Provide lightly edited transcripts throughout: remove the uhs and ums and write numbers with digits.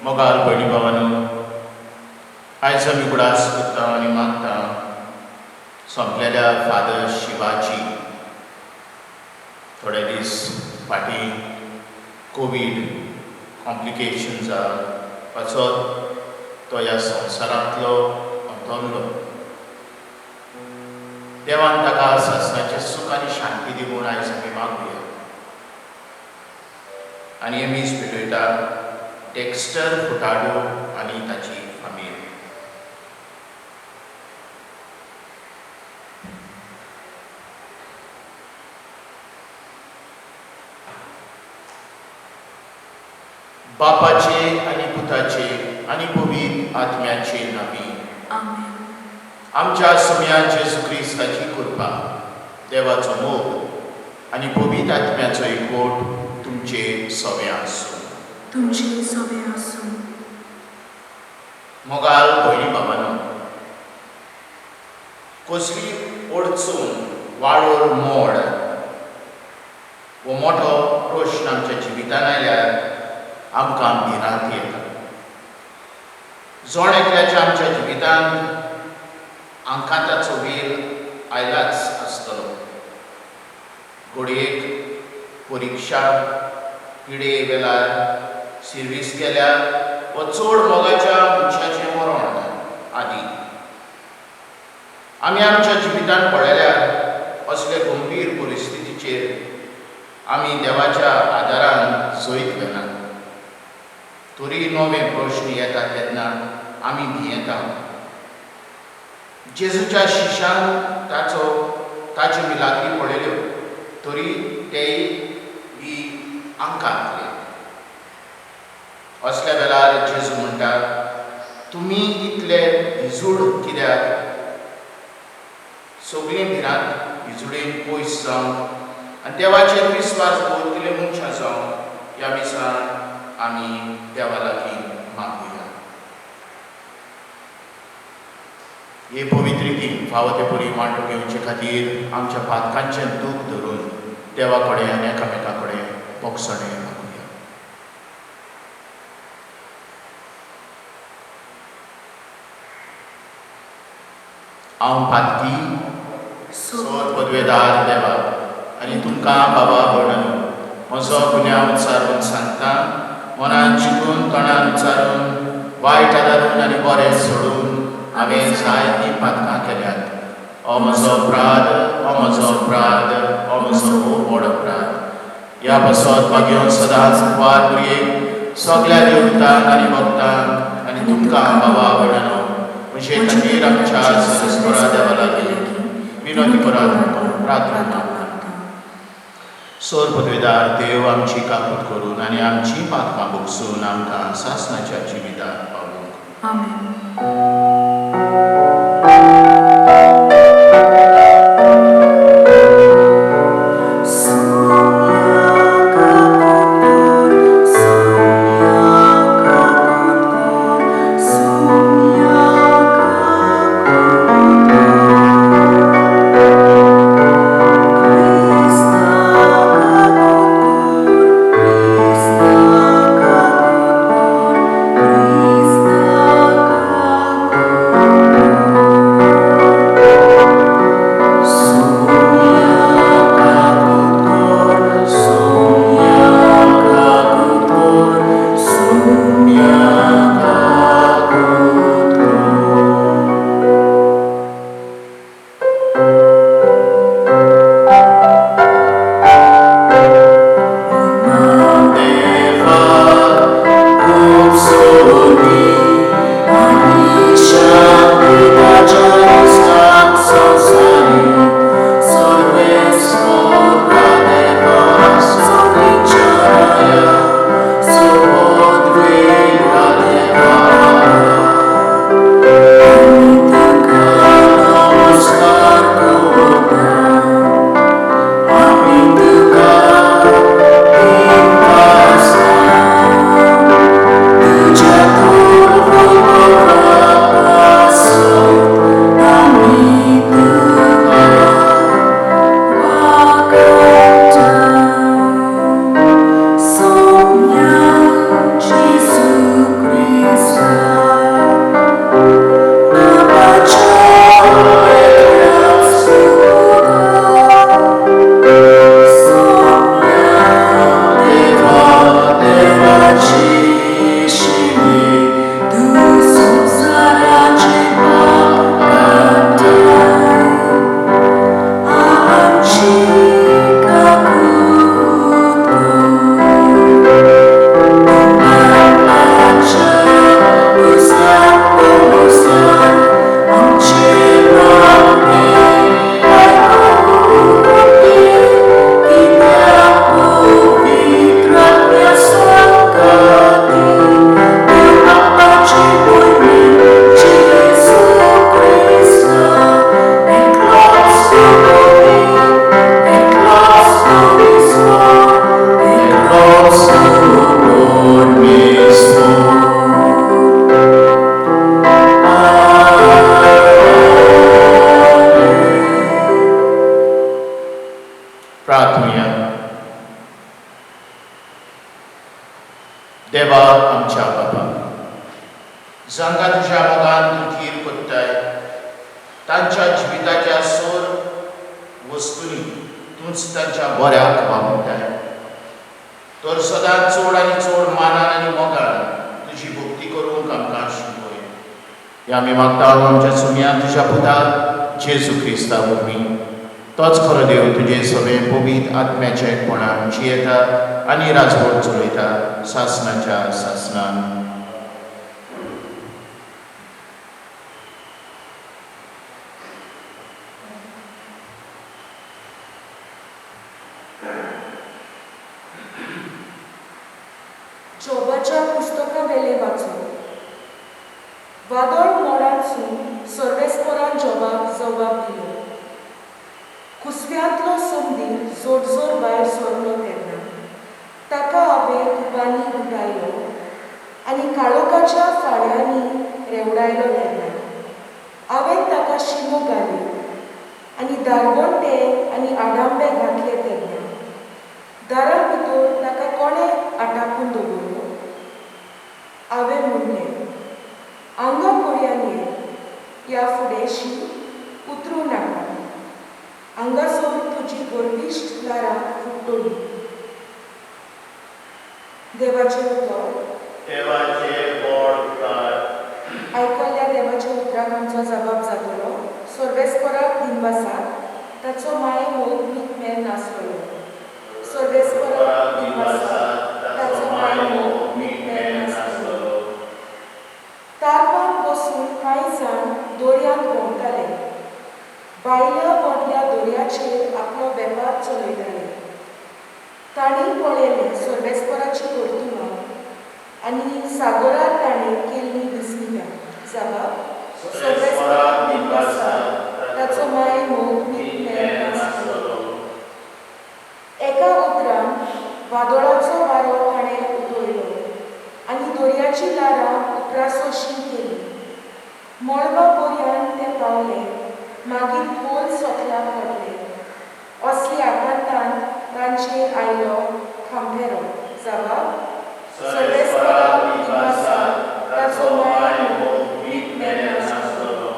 मोगाल भयणी भावांनो, आयज आमी उगडास करता आनी मागता सोंपलेल्या फादर शिवाची थोडे दीस फाटीं कोवीड कॉम्प्लिकेशन्स पासत तो ह्या संवसारांतलो अंतरलो. देवान ताका सासणाचें सूख आनी शांती दिवून आयज आमी मागुया. आनी आमी भेटयता डेक्स्टर फुटाडो आनी ताची फामील. बापाचे आनी पुताचे आनी पवित्र आत्म्याचे नांवी. आमच्या सुम्या जेजू क्रिस्ताची कृपा, देवाचो मोग आनी पवित्र आत्म्याचो एकवट तुमचे सगळे आसूं. मोगाल भयणी भावांनो, कसली अडचण वाडोर मोड हो मोठो प्रश्न आमच्या जिवितान आयल्यार आमकां भिरांत येता. जोण एकल्याच्या आमच्या जिवितान आंकाताचो वेळ आयलाच आसतलो. घडयेक परिक्षा पिडे वेळार सर्वीस केल्यार व चड मोगाच्या मनशाचें मरण आदी आमी आमच्या जिवितान पळयल्यार असले गंभीर परिस्थितीचेर आमी देवाच्या आदारान जैत घेनात. तरी नवे प्रश्न येता तेन्ना आमी भियेता. जेजूच्या शिश्यान ताच्यो मिलाग्री पळयल्यो तरी तेय बी आंकातले. असल्या वेळार जेजू म्हणटा, तुमी इतले भिजूड कित्याक? सगळीं भिरांत भिजुडेन पयस जावन आनी देवाचेर विस्वास दवरतले मनशां जावन ह्या दिसान आमी देवा लागीं मागुया. हे पवित्र गीत फावो ते परी मांडून घेवचे खातीर आमच्या पातकांचें दूख धरून देवा कडेन आनी एकामेका कडेन मोगसाणें मागुया. हांव पातकी सोर पदवेदार देवा आनी तुमकां बाबा भयणो म्हजो गुन्यांव उच्चारून सांगता. मनान चिंतून तोंडान उच्चारून वायट आदारून आनी बरें सोडून हांवें जायतीं पातकां केल्यात. हो म्हजो अपराध, हो म्हजो अपराध, हो म्हजो खूब व्हड अपराध. ह्या बसत मागीर सदांच वार करये सगळ्या देवतांक आनी भक्तांक आनी तुमकां बाबा भयणो म्हजे खातीर आमच्या सरस्वरा देवा लागीं विनोदी करात प्रार्थना. सोर पदवेदार देव आमची काकूट करून आनी आमची पातकां भोगसून आमकां सासणाच्या जिवितांत पावूंक. आमेन. जांकां तुज्या मोगान तूं थीर कोत्ताय तांच्या जिविताच्या सोर वस्तूंनी तूंच तांच्या बऱ्याक वापरताय. तर सदांच चड आनी चड मानान आनी मोगान तुजी भक्ती करूंक आमकां शिकय. हे आमी मागतां आमच्या सुन्या तुज्या पुताक जेजू क्रिस्ता वरवीं. तोच खरो देव तुजें सगळें पवित्र आत्म्याच्या एकपणान जियेता आनी राजवट चलयता सासणाच्या सासणान. जोबाच्या पुस्तका वेले वाचून वादळ मोडांसून सर्वेस्परान जोबाक जबाब दिलो. कुसव्यांतलो संदीर जोडजोड भायर सरलो तेन्ना ताका हांवें तुपांनी उठयलो आनी काळोखाच्या फाळयांनी रेवडायलो तेन्ना हांवें ताका शिमो घाली आनी दारवंटे आनी आडांबे घातले तेन्ना दारा भितर ताका कोणें आटाकून दवरलो. हांवें म्हणलें, हांगा कोऱ्यान ये, ह्या फुडें शीं उतरूं नाका. हांगासर तुजी गर्विश्ट दारां फुट्टोली. देवाचें उतर. आयकल्ल्या देवाच्या उतराक आमचो जबाब जातलो. सर्वेस्पराक दिनवासाक ताचो माय मोग मीठ मेल नासतलो. सर्वेस्पराक दिनवासाक ताचो माय मोग मीठ मेल नासतलो. तारवान बसून कांय जाण दोरयांत भोंवताले. भायल्या व्हडल्या दोरयाचेर आपलो वेपार चलयताले. तांणी पळयलें सर्वेस्पराची वर्तुळां आनी सागरार ताणें केल्लीं विस्मितां. जबाब: सर्वेस्पराक दिनवासाक ताचो माय मोग मीठ मेल नासतलो. एका उतरान वादळाचो वारो ताणें उठयलो आनी दोरयाची लारां उप्रासोशीं केली. मळबा पर्यंत ते पावले, मागीर खोल सोंतल्याक पडले. असल्या आकांतान तांचेर आयलो खांबेरो. जबाब: सर्वेस्पराक दिनवासाक ताचो माय मोग मीठ मेल नासतलो.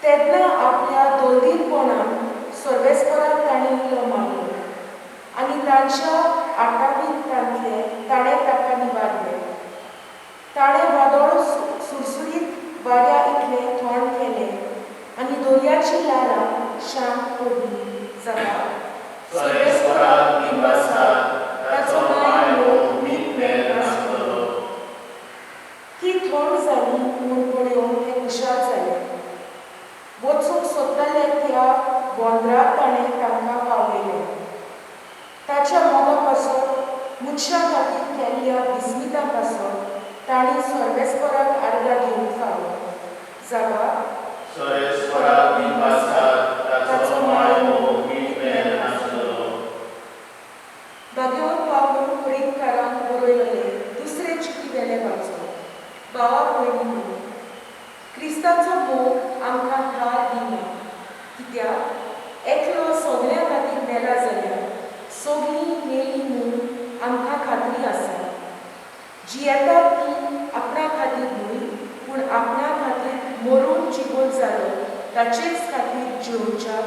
तेन्ना आपल्या दोलदीरपणान सर्वेस्पराक तांणी उलो मारलो आनी तांच्या आटावींतांतले ताणें ताका निवारले. ताणें वादळ सुरसुरीत वाऱ्या इतलें थंड केलें आनी दोरयाची लारां शांत पडलीं. जबाब: सर्वेस्पराक दिनवासाक ताचो माय मोग मीठ मेल नासतलो. ती थंड जाली म्हूण पळोवन ते खुशाल जाले. वचूंक सोदताले त्या बोंदराक ताणें तांकां पावयलें. ताच्या मोगा पासत मुनशा खातीर केल्ल्या विस्मितां पासत तांणी सर्वेस्पराक आर्गां घेवंक फावो. जबाब: सर्वेस्पराक दिनवासाक ताचो माय मोग मीठ मेल नासतलो. बागेवर पावून कुडीकारान बरयलें दुसरें चिठी वेले वाचून. भावा भयणींनो, क्रिस्ताचो मोग आमकां थार दिना. कित्याक एकलो सगळ्यां खातीर मेला जाल्यार सगळीं मेलीं म्हूण आमकां खात्री आसा. जियेतात ती आपणा खातीर न्हय, पूण आपणा खातीर मरून जिवोन जालो ताचेच खातीर जिवोवच्या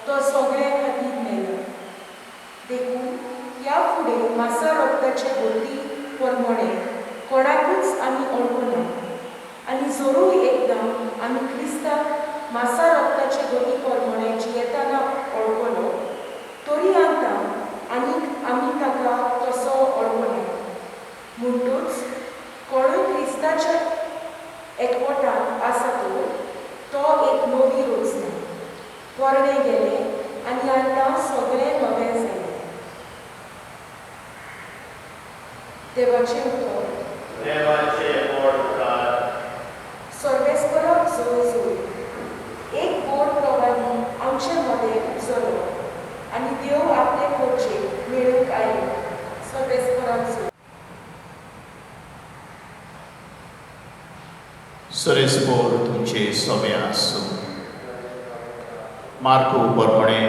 तो सगळ्यां खातीर मेला. देखून ह्या फुडें मासा रक्ताचे गोती परमणे कोणाकूच आमी अडकुना. आनी जरूय एकदां आमी क्रिस्ताक मासा रक्ताचे गोती परमणे जियेताना अडकलो तरी आतां आनीक आमी ताका तसो अडकना. म्हणटूच कोणूय क्रिस्ताच्या एकवटांत आसा तो एक नवी रचना. पोरणें गेलें आनी आतां सगळें नवें जालें. देवाचें उतर. सर्वेस्पराक जय जय. एक गोड प्रवादी आमचे मदें उजलो आनी देव आपले खोचेक मेळूंक आयलो. सर्वेस्पराक जय. सरेस्पोर तुमचे सोबे आसूं. मार्को परमणे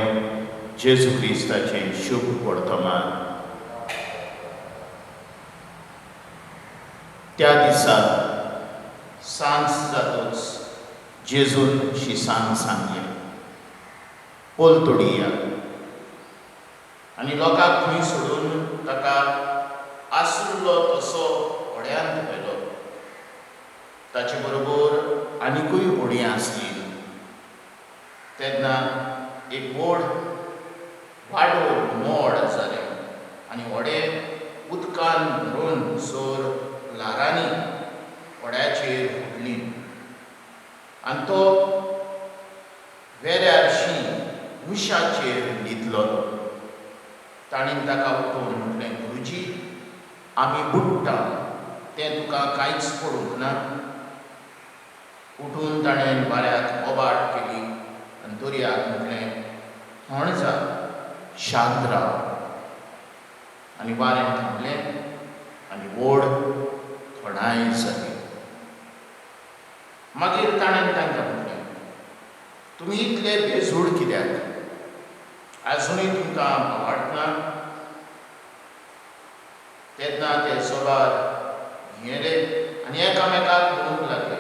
जेजू क्रिस्ताचें शुभ वर्तमान. त्या दिसा सांज जातूच जेजून शिसान सांगलें, पोल तोडिया. आनी लोकांक खंय सोडून ताका आसुल्लो तसो व्हड्यांत व्हेलो. ताचे बरोबर आनिकूय व्हडीं आसलीं. तेन्ना एक व्हड वाडोळ मोड जालें आनी व्हडें उदकान भरून सोर ल्हारांनी व्हड्याचेर फुटली. आनी तो वेऱ्यारशीं उशाचेर न्हिदलो. ताणीन ताका उठोवन म्हटलें, गुरुजी, आमी बुडटा, तें तुका कांयच पडूंक ना. उठून ताणें वाऱ्याक बोबाट केली आनी दर्याक म्हटलें, थंड जा, शांत राव. आनी वारें थांबलें आनी व्हड थंडाय जाली. मागीर ताणें तांकां म्हटलें, तुमी इतले बेजूड कित्याक? आजुनूय तुमकां आवडना? तेन्ना ते सोबार भियेले आनी एकामेकाक म्हणूंक लागले,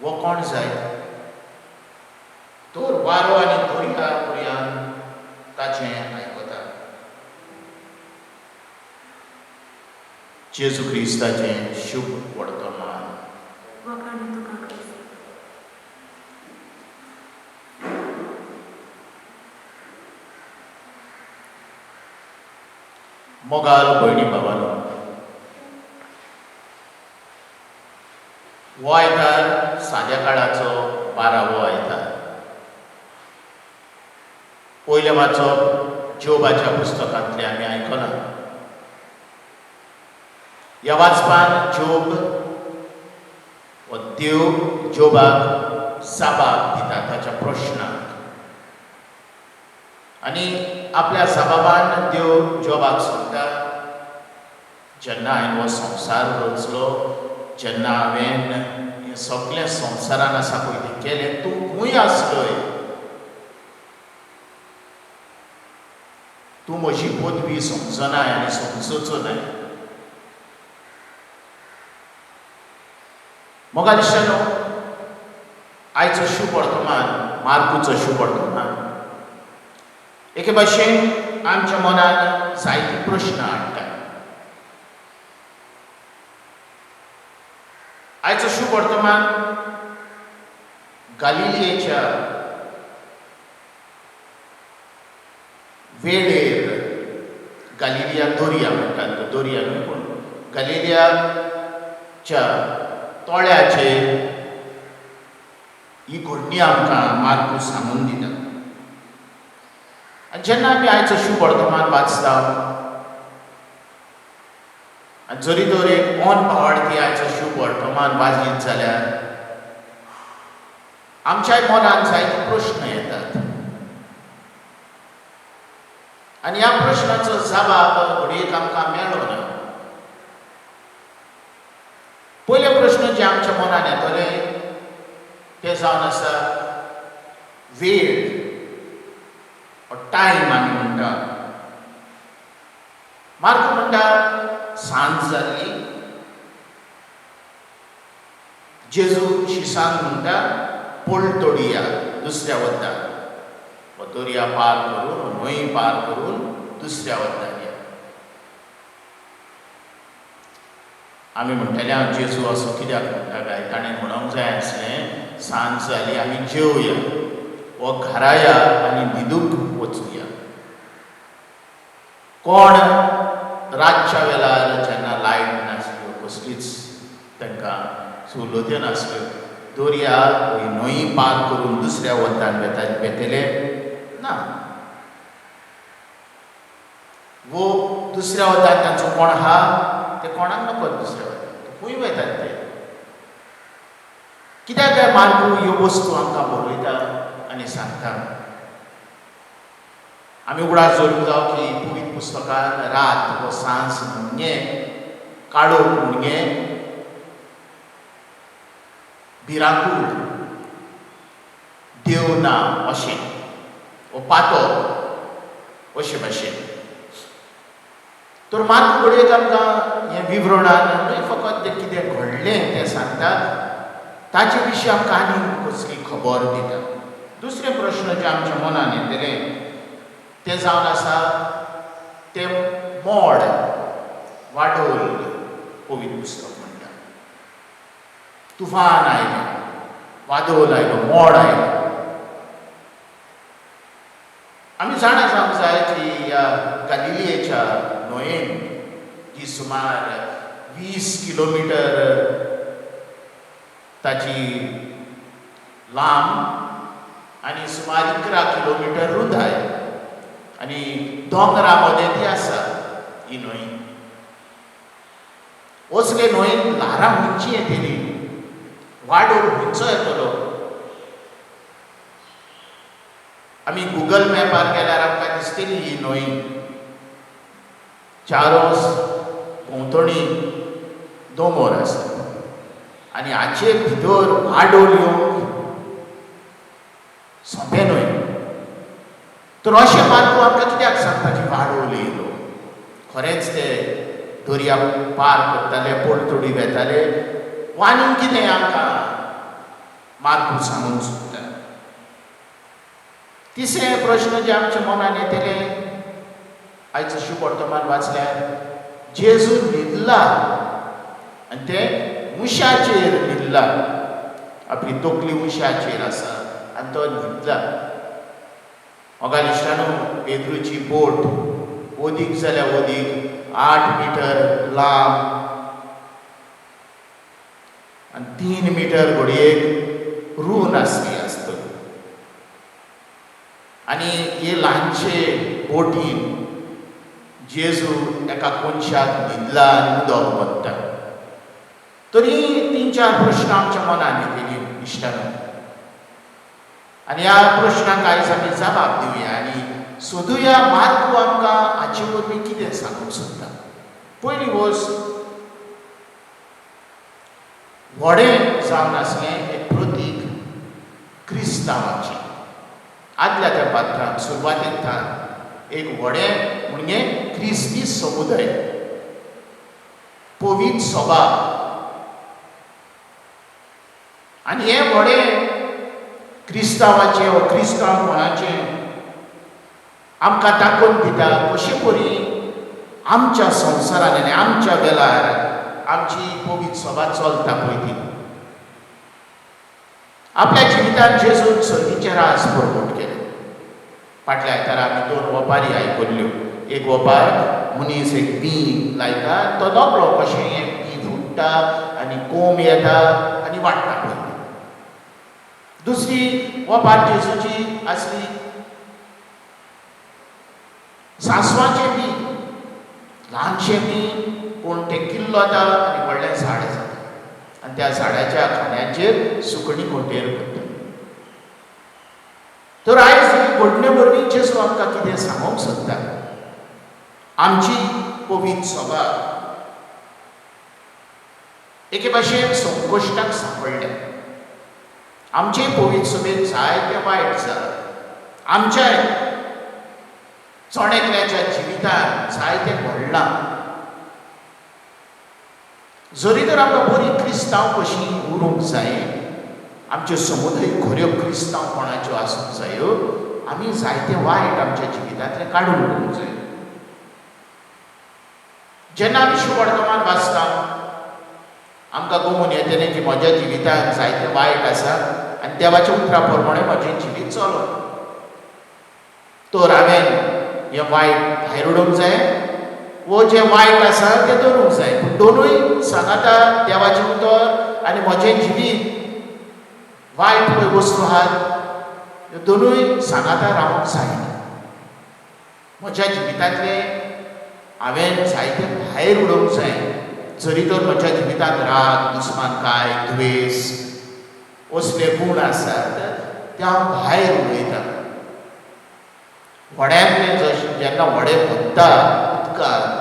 वो कोण जाय? तर वारो आनी दर्या पर्यान ताचें आयकता. जेजू क्रिस्ताचें शुभ वर्तमान. मोगाल भयणी भावांनो, हो आयतार साद्या काळाचो 12वो आयतार. पयलें वाचप जोबाच्या पुस्तकांतलें आमी आयकलां. ह्या वाचपान जोब हो देव जोबाक जाबाब दिता ताच्या प्रश्नाक. आनी आपल्या जबाबान देव जोबाक सांगता, जेन्ना हांवें हो संवसार रचलो, जेन्ना हांवें हें सगळें संवसारान आसा पळय तें केलें, तूं खंय आसलोय? तूं म्हजी पदवी समजनाय आनी समजूचो नाय. मोगा दिसता आयचो शुभ वर्तमान, मार्कूचो शुभ वर्तमान एके भाशेन आमच्या मनान जायते प्रश्न हाडटा. आयचो शुभ वर्तमान गालिलियेच्या वेळेर, गालिलिया दर्या म्हणटात, तो दर्या न्हय पूण गालिलियाच्या तळ्याचेर ही घडणी आमकां मार्कूस सांगून दिता. आनी जेन्ना आमी आयचो शुभ वर्तमान वाचता, आनी जरी तर एक अनपावडती आयचो शुभ वर्तमान वाचीत जाल्यार आमच्याय मनान जायते प्रश्न येतात. आनी ह्या प्रश्नाचो जबाब घडयेक आमकां मेळ्ळो ना. पयले प्रश्न जे आमच्या मनान येतले ते जावन आसा वेळ, टायम आमी म्हणटा. मार्क म्हणटा सांज जाल्ली. जेजू शिसान म्हणटा पोल तोडिया, दुसऱ्या वद्दार. हो दर्या पार करून, न्हंय पार करून दुसऱ्या वद्दार या. आमी म्हणटले जेजू असो कित्याक म्हणटा काय? ताणें म्हणूंक जाय आसलें सांज जाली, आमी जेवया, वो घरा या आनी न्हिदूंक वचुया. कोण रातच्या वेळार जेन्ना लायट नासल्यो, कसलीच तांकां सवलत्यो नासल्यो, दर्या न्हंय पार करून दुसऱ्या वतान वेतले ना. वो दुसऱ्या वतान तांचो कोण आहा ते कोणाक नकळत दुसऱ्या वतान खंय वतात ते. कित्याक काय मार्कू ह्यो वस्तू आमकां बरयता आनी सांगता. आमी उगडास जोडूंक जावं की पवित्र पुस्तकान रात वो सांज म्हणजे काळोख म्हणजे भिरांकूळ, देव ना अशें, वो पातो अशे भाशेन. तर मार्क घडयेक आमकां हें विवरणान न्हय फकत तें कितें घडलें तें सांगता, ताचे विशीं आमकां आनी कसली खबर दिता. दुसरे प्रश्न जे आमच्या मनान येतले ते जावन आसा ते मोड वाडोल पवित्र पुस्तक म्हणटा. तुफान आयलें, वादोल आयलो, मोड आयलो. आमी जाणा जावंक जाय की ह्या गालिलियेच्या न्हंयेन जी सुमार 20 किलोमिटर ताची लांब आनी सुमार 11 किलोमिटर रुंदाय आनी दोंगरा मदें ती आसा ही न्हंय. असले न्हंयेन ल्हारां खंयची येतली, वाडोर खंयचो येतलो. आमी गुगल मॅपार गेल्यार आमकां दिसतली ही न्हंय. चारोस भोंवतणी दोंगर आसा आनी हाचे भितर वाडोल येवंक सोंपें न्हय. तर अशें मार्गू आमकां कित्याक सांगता की वाडोल येयलो. खरेंच ते दर्या पार करताले, पडतडी वेताले, आनी कितें आमकां मार्गू सांगूंक सोदता. तिसरे प्रश्न जे आमच्या मनान येतले आयज शुभ वर्तमान वाचल्यार जेजू न्हिदला आनी ते मुशाचेर न्हिदला. आपली तकली मुशाचेर आसा आनी तो न्हिदला. मोगाल इश्टानो, पेद्रूची बोट ओदीक जाल्यार ओदीक 8 मिटर लांब आनी 3 मिटर घडयेक रून आसली आसतली. आनी हे ल्हानशे बोटीन जेजू एका कोनशाक न्हिदला आनी उदक वत्ता. तरी 3-4 प्रश्न आमच्या मनान येतली इश्टानो. आनी ह्या प्रश्नांक आयज आमी जबाब दिवया आनी सोदुया मार्गू आमकां हाचे वरवीं कितें सांगूंक सोदता. पयली वस्त व्हडें जावन आसलें एक प्रतीक क्रिस्तांवाचें. आदल्या तेंपांत सुरवातेक एक व्हडें म्हणजे क्रिस्ती समुदाय, पवित्र सभा. आनी हें व्हडें क्रिस्तांवाचें वा क्रिस्तांवपणाचें आमकां दाखोवन दिता कशे परी आमच्या संवसारान आनी आमच्या वेळार आमची पवित्र सभा चलता पळय ती. आपल्या जिवितांत जेजून सर्गीचें रास परगट केलें. फाटल्या आयतारा आमी 2 ओपारी आयकल्ल्यो. एक ओपार मनीस एक बी लायता, तो नकळो कशें हें बी फुट्टा आनी कोंब येता आनी वाडटा पळय. दुसरी ओपार जेजूची आसली सांसवाचें बी, ल्हानशें बी, पूण तें किल्लो जाता आनी व्हडलें झाड जाता आनी त्या झाडाच्या खांद्याचेर सुकणीं खोंटेर करता. तर आयज ही घडणे वरवीं जेजू आमकां कितें सांगूंक सोदता. आमची पवित्र सभा एके भाशेन संकश्टाक सांपडल्या. आमचे पवित्र सभेक जायते वायट जाला. आमच्या चोणेकल्याच्या जिवितांत जायते घडलां. जरी तर आमकां बरी क्रिस्तांव कशी उरूंक जाय, आमच्यो समुदाय खऱ्यो क्रिस्तांवपणाच्यो आसूंक जायो, आमी जायते वायट आमच्या जिवितांतले काडून उडोवंक जाय. जेन्ना आमी शुभ वर्तमान वाचता आमकां गमून येतलें की म्हज्या जिवितांत जायते वायट आसा आनी देवाच्या उतरा प्रमाणे म्हजें जिवीत चलो. तर हांवें हें वायट भायर उडोवंक जाय वो जें वायट आसा तें दवरूंक जाय. पूण दोनूय सांगाता देवाचें उतर आनी म्हजें जिवीत वायट पळय वस्तू आहात ह्यो दोनूय सांगाता रावंक जायना. म्हज्या जिवितांतले हांवें जायते भायर उडोवंक जाय. जरी तर म्हज्या जिवितांत राग, दुस्मानकाय, द्वेस असले गूण आसात ते हांव भायर उडयतां. व्हड्यांतलें जशें जेन्ना व्हडें वत्ता उदकांत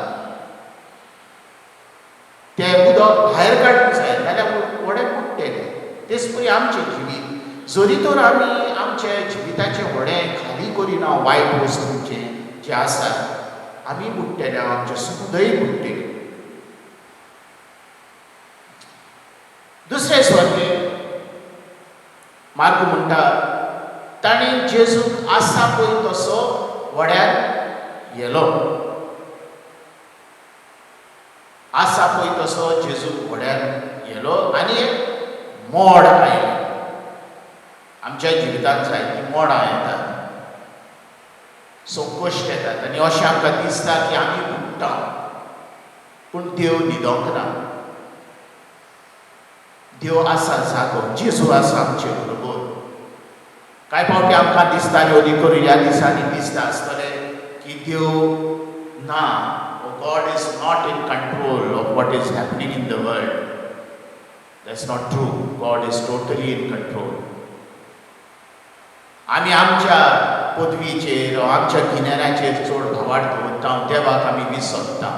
तें उदक भायर काडूंक जाय नाल्यार व्हडें बुडटलें. तेच परी आमचें जिवीत. जरी तर आमी आमचें जिविताचें व्हडें खाली करिना वायट वस्तूंचें जें आसा, आमी बुडटले, आमचे समुदाय बुडटले. दुसरे सुवातेर मार्ग म्हणटा ताणी जेजूक आसा पळय तसो वड्यार येलो. आसा पळय तसो जेजूक वड्यार येलो आनी एक मोड आयलें. आमच्या जिवितांत जायतीं मोडां येतात, संकश्ट येतात आनी अशें आमकां दिसता की आमी बुडटा, पूण देव न्हिदोंक ना. देव आसा जागो, जेजू आसा आमचे बरोबर. कांय फावटी आमकां दिसता आनी ओदी करून ह्या दिसांनी दिसता आसतलें की देव ना, God is not in control of what is happening in the world. That's not true. God is totally in control. आमी आमच्या पदवीचेर आमच्या गिन्यानाचेर चड भावार्थ दवरता, देवाक आमी विसरता.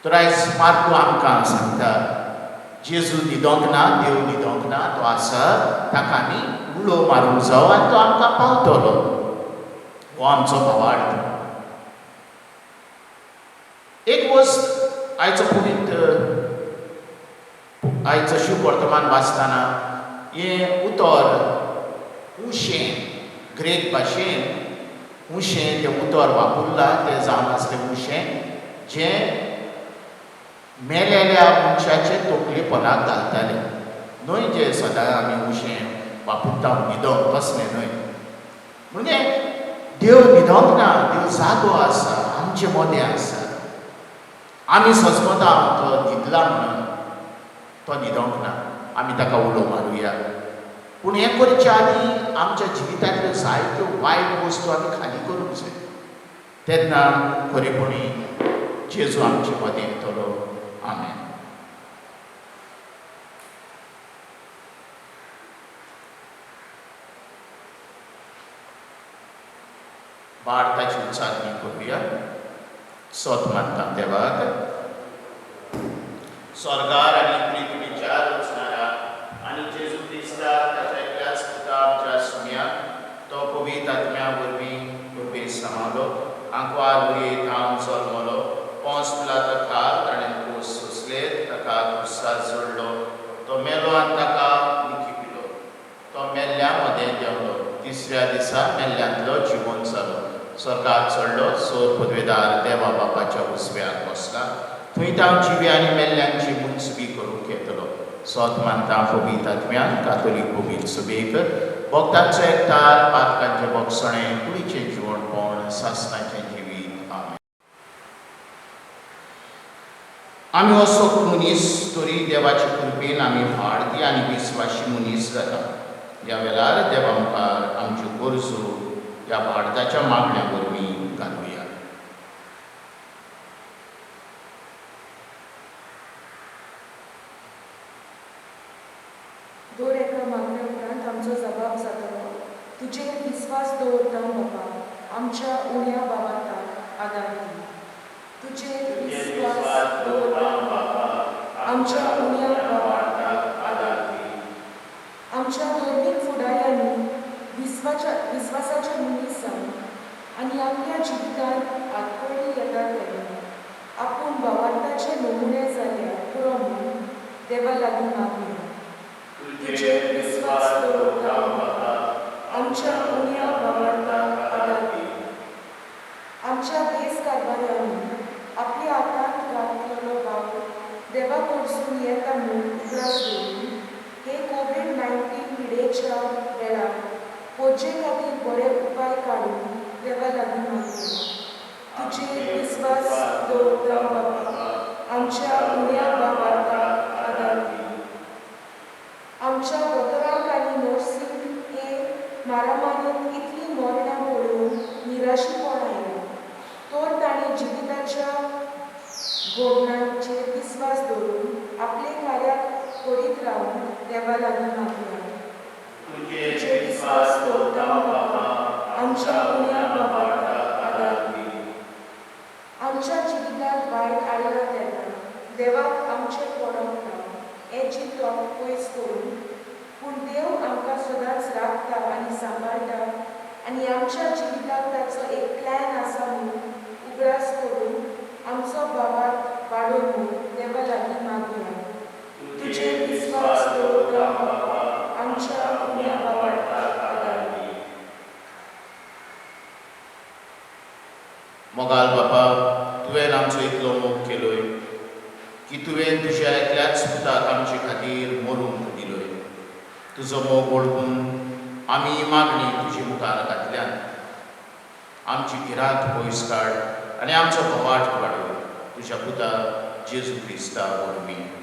तर आयज मार्कू आमकां सांगता जेजू न्हिदोंक ना, देव न्हिदोंक ना, तो आसा, ताका आमी उलो मारूंक जावो आनी तो आमकां पावतलो. हो आमचो भावार्थ. एक वस्त आयचो आयचो शुभ वर्तमान वाचतना हें उतर उशें, ग्रेक भाशेन उशें तें उतर वापरलां. तें जावन आसलें उशें जें मेलेल्या मनशाचे तोकलेपणाक घालतालें. न्हय जें सदां आमी उशें वापरता न्हिदोंक, तसलें न्हय. म्हणजे देव न्हिदोंक ना, देव जागो आसा, आमचे मदें आसा. आमी सजमता तो न्हिदला म्हणून तो न्हिदोंक ना, आमी ताका उलो मारुया. पूण हें करच्या आदीं आमच्या जिवितांतल्यो जायत्यो वायट वस्तू आमी खाली करूंक जाय. तेन्ना खरेपणी जेजू आमचे मदें येतलो. आमेन. भारताची उच्चारणी करूया. सोत मानता देवाक. स्वर्गार आनी पृथ्वीच्या रचणारा आनी जेजू क्रिस्ताक ताच्या एकल्याच पुता आमच्या सुम्याक तो पवित्र आत्म्या वरवीं कृपेक सामावलो. आंकवार वयत हांव जल्मलो. पोंस पिलाता खाल ताणें क्रूस सोंसलें, ताका क्रुसार जोडलो. तो मेलो आनी ताका लिखी पिलो. तो मेल्ल्या मदें देंवलो. तिसऱ्या दिसा मेल्ल्यांतलो जिवंत जालो. स्वर्गाक चडलो. सोर पदवेदार देवा बापाच्या उजव्याक बसला. थंय तांव जिवी आनी मेल्ल्यांची मुनसुबी करूंक येतलो. सोत मानता पवित्र आत्म्यान कातोलीक भुमीक सुबेक भक्तांचो एकठार, पातकांचें भोगसणें, कुडीचें जिवणपण, सासणाचें जिवीत. आमेन. आमी असो मनीस तरी देवाचे कृपेन आमी वाडती आनी विस्वाशी मनीस जाता. ह्या वेळार देवा मुखार आमच्यो गरजो ह्या भारताच्या मागण्या वरवीं घालुया. दर एका मागण्या उपरांत आमचो जबाब जातलो. तुजेर विस्वास दवरता बाबा, आमच्या उण्या बाबाताक आदार दी. तुजेर विस्वास दवरता बाबा, आमच्या उण्या बाबाताक आदार दी. आमच्या धर्मीक फुडाऱ्यांनी विस्वासाच्या मनीस जावन आनी आपल्या जिवितांत आडखळी येता तेन्ना आपूण भावार्थाचे नमुने जाल्यार पुरो म्हणून देवा लागीं मागुया. तुजेर विस्वास दवरता बाबा, आमच्या उण्या भावार्थाक आदार दी. आमच्या देश कारभारांनी आपल्या हातांत घातलेलो भाव देवा कडसून येता म्हूण उगडास दवरून हे कोविड-19 पिडेच्या वेळार पोचे खातीर बरे उपाय काडून देवा लागीं मागुया. तुजेर विस्वास दवरता बाबा, आमच्या उण्या भावार्थाक आदार दी. आमच्या दोतोरांक आनी नर्सींक हे मारामारींत इतली मरणां पळोवन निराशीपण आयलें. तर ताणीं जिविताच्या घडणांचेर विस्वास दवरून आपले कार्य करीत रावन देवा लागीं मागुया. तुजेर विस्वास दवरता बाबा, आमच्या उण्या भावार्थाक आदार दी. आमच्या जिवितांत वायट आयला तेन्ना देवाक आमचें पडोंक ना हें चिंतप पयस करून, पूण देव आमकां सदांच राखता आनी सांबाळटा आनी आमच्या जिवितांत ताचो एक प्लॅन आसा म्हणून उगडास करून आमचो भावार्थ वाडोवन देवा लागीं मागुया. तुजेर विस्वास दवरता बाबा, आमच्या तुजो मोग ओळखून आमी मागणी तुजी मुखार घातल्यान आमची भिरांत पयस काड आनी आमचो बोवाट वाडय तुज्या पुता जेजू क्रिस्ता वरवीं.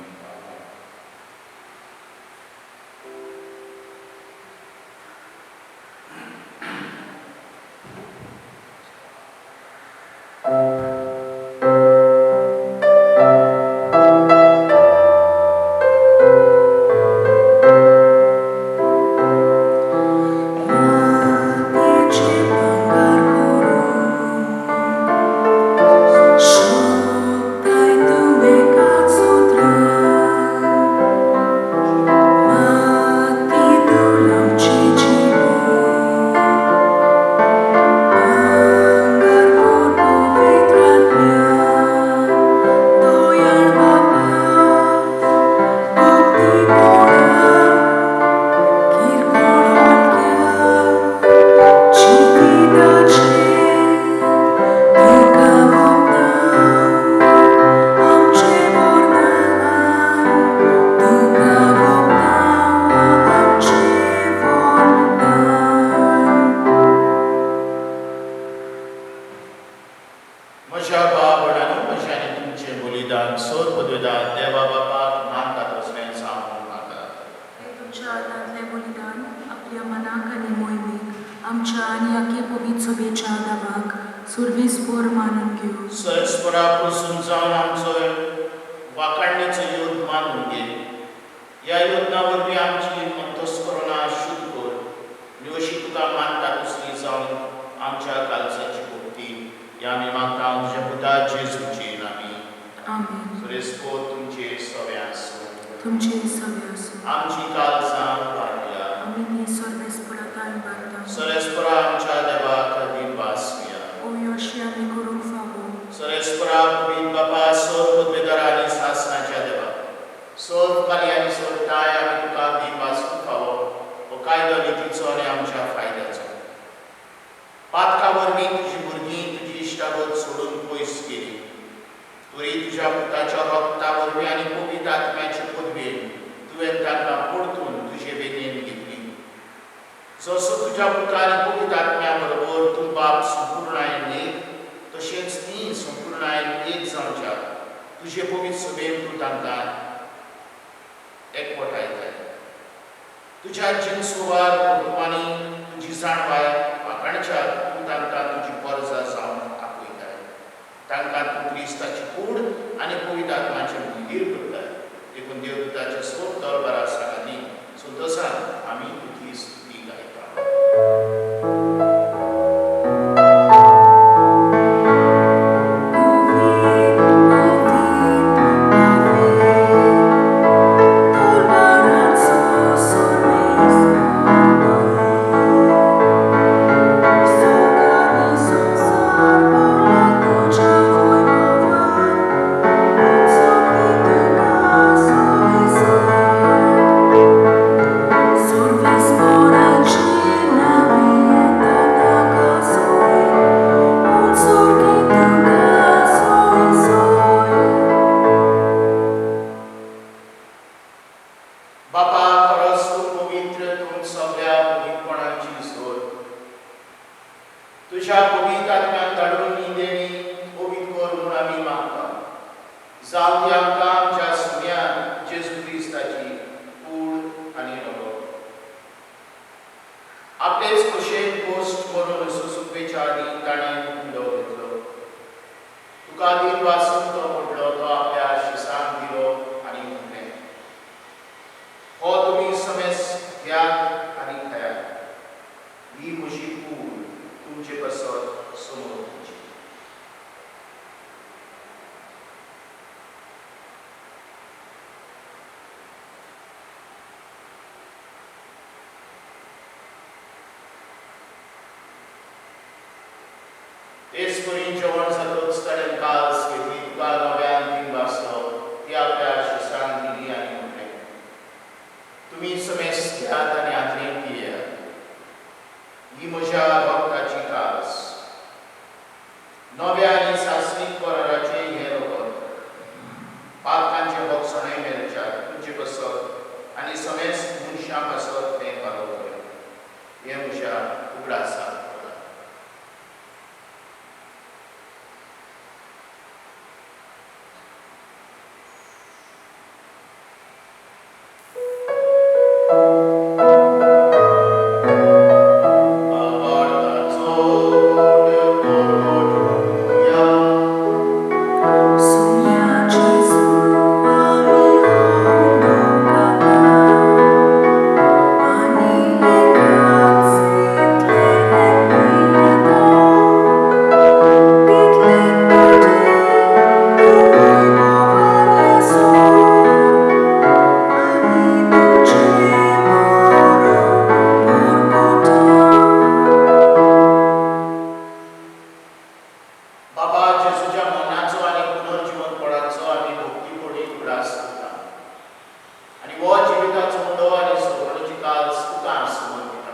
आनी हो जिविताचो मुडो आनी सोडवणुची काल तुका समोर दिता.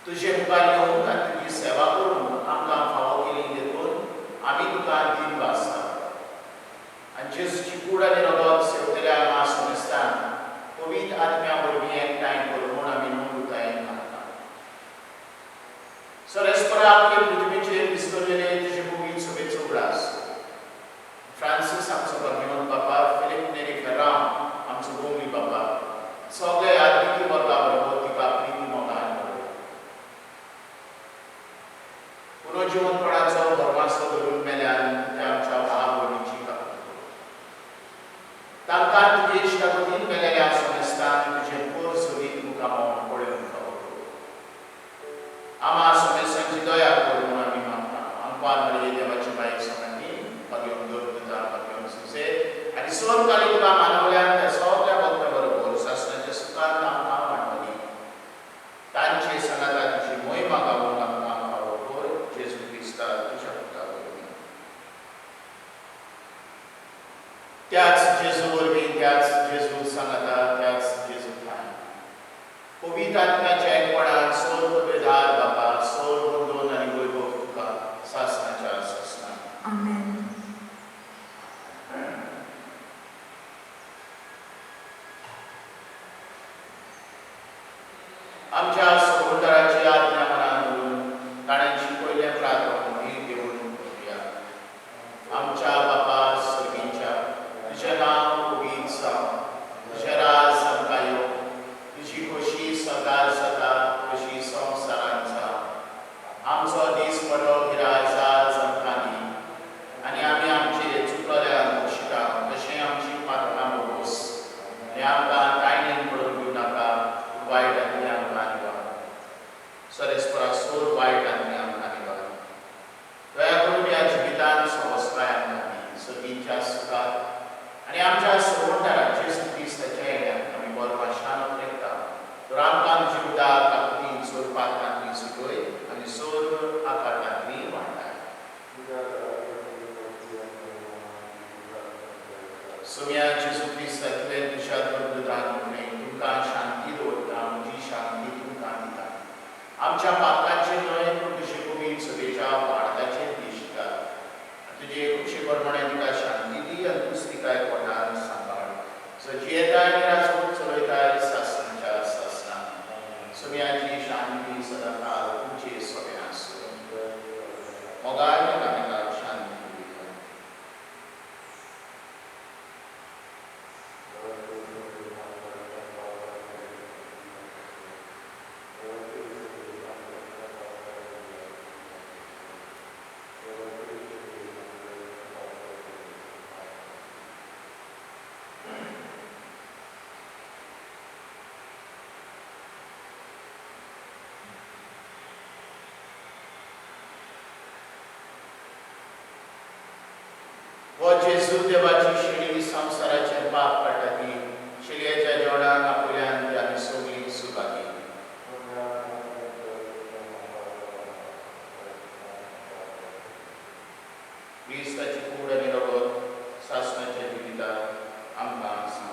तुजे मुखार येवंक आनी तुजी सेवा करून आमकां फावो केली देखून आमी तुका दिन वाजता. आनी जेजूची कूड आनी रगत सेवतल्या हांगा सोमेस्तान पवित्र आत्म्या वरवीं एकठांय करून आमी नोंदुतायेन मागता. सरेस्परा आपले पृथ्वीचेर विस्तरलेले तुजे पवित्र सभेचो उगडास. फ्रांसीस आमचो भगिवन बाबा, फिलिप नेरी फेराम आमचो गोमली बाबा, सगळे आत्मिकी वर्गा बरोबर तिका प्रिती मोगान करूं. पुनर्जीवनपणाचो भरवंसो धरून मेल्यान ते आमच्या भाव भयणीची काकूट करूं. तांकां तुजे इश्टागतीन मेलेल्या सोमेस्तान तुजे पोर सोबीत मुखामोग पळोवन फावो करूं. आमा सोमेस्तांची दया कर म्हूण आमी मागता. आमकां मरिये देवाची बायक सगळ्यांनी पगेवन दवरता, पगेवन सुसे आनी सोरकाली तुका मानवल्यान त्या सगळ्या भक्ता बरोबर शास्त्राच्या सुखांत आमकां वांटली. तांचे सनाता तुजी मोहिमा गावूंक आमकां फावो कर. जेजू क्रिस्ता तुज्या पुता वरवीं. त्याच जेजू वरवीं, त्याच जेजू सांगाता, त्याच जेजू ठाण पवित्र आत्म्याच्या एकपणान सोर पदवेदार बाबा, सोर वंदन आनी वैभव तुका सासणाच्या सासणान. आमेन. आमच्या समुदायाची आज्ञा मनान धरून ताणें शिकयलें प्रार्थना घेवन करुया. आमच्या बापा स्वर्गीच्या, तुजें नांव पवित्र जावं, तुजें राज आमकां येवं, तुजी खोशी सदांच जाता तशी संवसारांत जावं. आमचो दीस बरो गिराय आज आमकां दी आनी आमी आमचे चुकलेल्यांक दोशिता तशें आमची पातकां बोगोस आनी आमकां कांयन पडूंक दिवं नाका, वायटांतली आमकां निवार. सरेस्परा सोर वायटांतली आमकां निवार. दया करून ह्या जिवितांत समस्ताय आमकां दी. सगळींच्या सुखांत आनी आमच्या सोडवणदाराक जेजू क्रिस्ताच्या येण्याक आमी बरोबर शांत रेखता. तर आमकां तुजी उदार काकुतीन सोर पातकांतली सुटय आनी सोर आकारांतली वाडटाय. सोम्या जेजू क्रिस्तांतले तुज्या दुर्गदान तुमकां शांती दवरता. म्हजी शांती तुमकां दिता. आमच्या पातकांचेर न्हय पूण तुजे पवित्र सभेच्या वाडताचेर दिशिता. तुजे खुशे प्रमाणे तिका शांती दी आनी तूं तिका एकवटान सांबाळ. सो जियेताय आनी राजवट चलयताय सासणाच्या सासणान. सोम्याची शांती सदां काळ तुमचे सोबे आसूं. मोगाय आमकां शांती दिता. हो जेजू देवाची शेळी संवसाराचे पाप काडटाली. शेळयेच्या जेवणाक आपुल्यान ती आमी सगळीं सुखादी. क्रिस्ताची कूड आनी रगत सासणाच्या जिवितांत आमकां सांबाळ.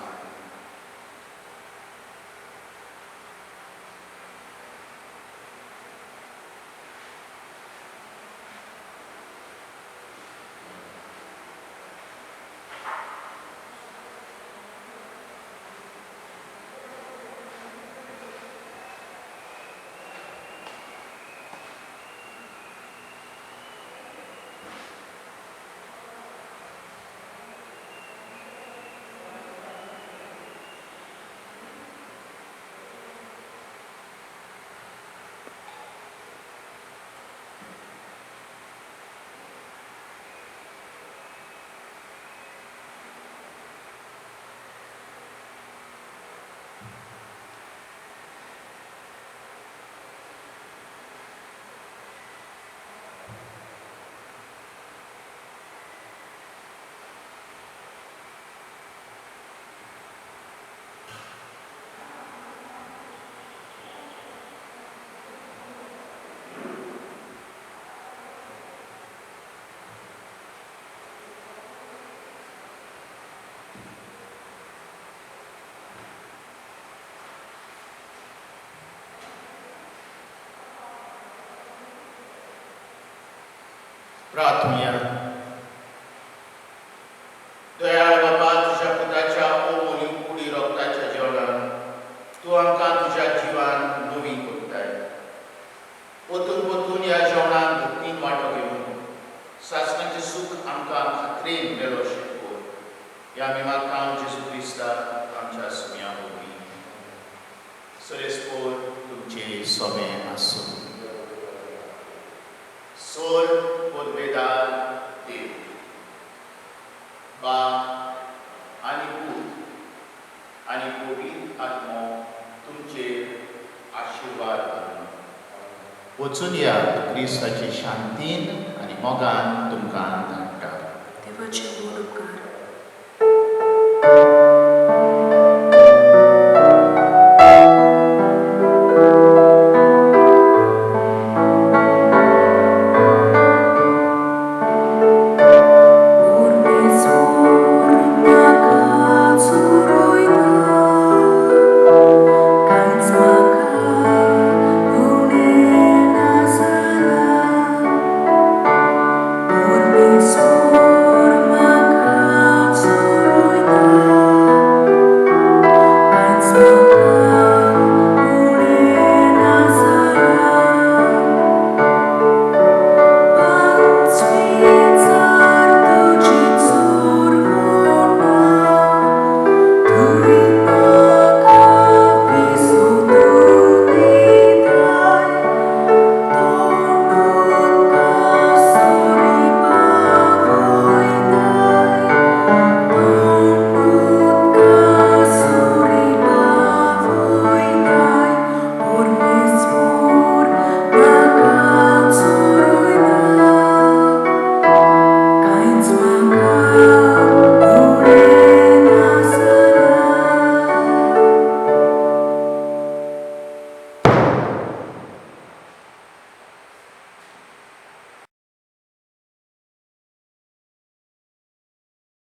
प्रार्थूया. दयाळ बाबा, तुझ्या पुताच्या ओमोली कुडी रक्ताच्या जेवणान तूं आमकां तुज्या जिवान नवी करताय. परतून परतून ह्या जेवणान भक्तीन वांटो घेवन सासणाचें सूख आमकां खात्रेन मेळो शिकोर. ह्या आमी मागतां जेजू क्रिस्ताक आमच्या सुम्या वरवीं. सरेस्पोर तुमचें सोबें आसूं. सोल पोदवेदार देव, बा आनी पूत आनी पवित्र आत्मो तुमचेर आशिर्वाद घालूं. वचून या क्रिस्ताचे शांतीन आनी मोगान तुमकां धाडटा. देवाचे गोड उपकार